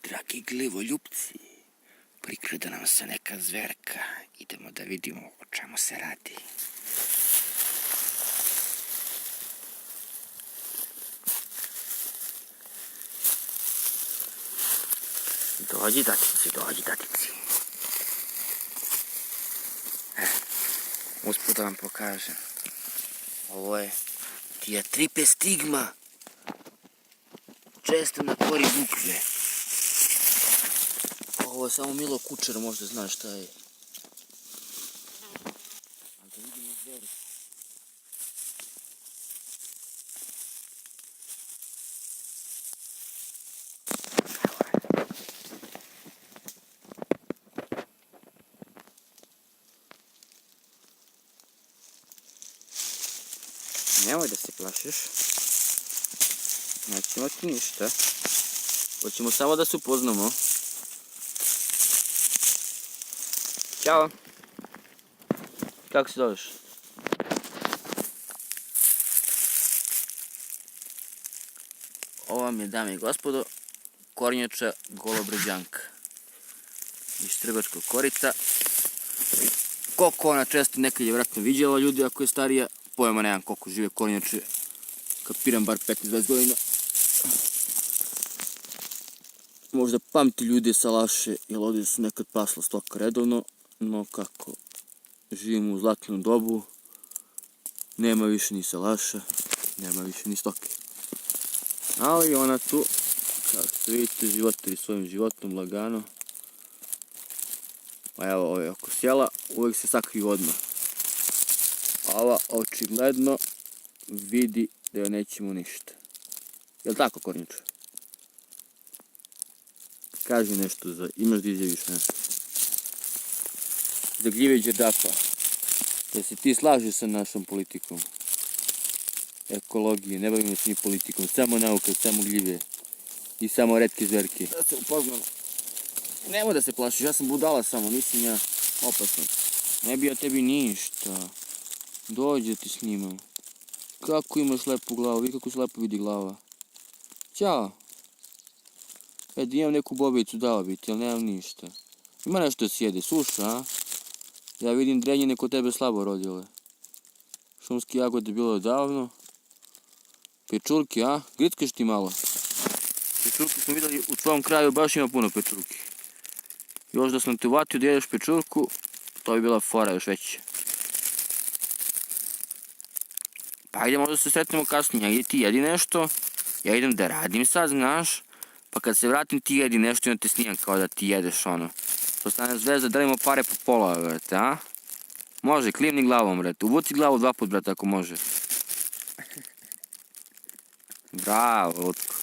Dragi glivoljupci, prikrada nam se neka zverka. Idemo da vidimo o čemu se radi. Dođi tatici, dođi tatici. Usput da vam pokažem. Ovo je Diatripe stigma. Često na kori bukve. Ovo samo Milo Kučer možda zna šta je. Ali da vidimo zverku. Nemoj da se plašiš. Nećemo ti ništa. Hoćemo samo da se upoznamo. Ćao. Kako se zoveš? Ovo vam je, dame i gospodo, kornjača golobrđanka. Iz Trgovačkog korita. Koliko ona često nekad je vjerojatno viđala ljudi, ako je starija. Pojma nemam koliko žive kornjače. Kapiram bar 15-20 godina. Možda pamti ljude salaše, jer ovdje su nekad pasla stoka redovno. No kako živimo u zlatnom dobu, nema više ni salaša, nema više ni stoke. Ali ona tu, kako se vidite, životari svojim životom lagano. A evo ove oko sjela, uvijek se sakriju odmah. A ova očigledno vidi da joj nećemo ništa. Jel tako, kornjača? Kaži nešto, imaš da izjaviš nešto. Za gljive đerdapa. Da se ti slažeš sa našom politikom. Ekologije, ne bavimo se ni politikom. Samo nauka, samo gljive. I samo retke zverke. Da se upoznamo. Nemoj da se plašiš, ja sam budala samo, nisam ja opasan. Ne bi ja tebi ništa. Dođe ti snimam. Kako imaš lepu glavu, vidi kako se lepo vidi glava. Ćao. Da imam neku bobicu dao biti, ali nemam ništa. Ima nešto da sjede, suša, a? Ja vidim drenjine kod tebe slabo rodile. Šumski jagode bilo davno. Pečurke, a? Grickaš ti malo. Pečurke smo vidjeli u tvom kraju, baš ima puno pečurke. Još da sam te uvatio da jedeš pečurku, to bi bila fora još veća. Pa ajde možda se sretnemo kasnije, ajde ti jedi nešto, ja idem da radim sad, znaš. Pa kad se vratim ti jedi nešto i onda te snimam kao da ti jedeš ono. To stane zvezda, delimo pare po pola, brate, a? Može, klimni glavom, brate. Uvuci glavu 2 put, brate, ako može. Bravo, Lutko.